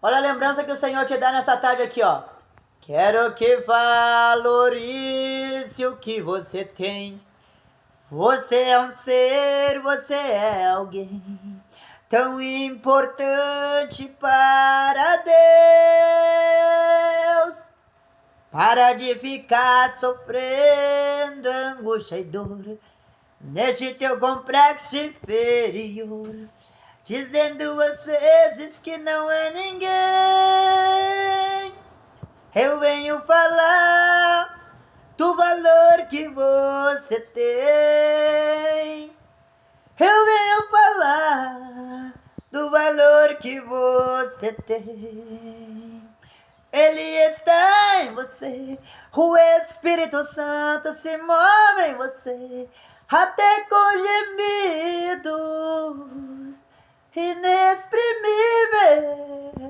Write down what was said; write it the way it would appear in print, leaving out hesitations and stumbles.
Olha a lembrança que o Senhor te dá nessa tarde aqui, ó. Quero que valorize o que você tem. Você é um ser, você é alguém tão importante para Deus. Para de ficar sofrendo angústia e dor neste teu complexo inferior, dizendo às vezes que não é ninguém. Eu venho falar do valor que você tem. Eu venho falar do valor que você tem. Ele está em você, o Espírito Santo se move em você, até com gemidos inexprimíveis.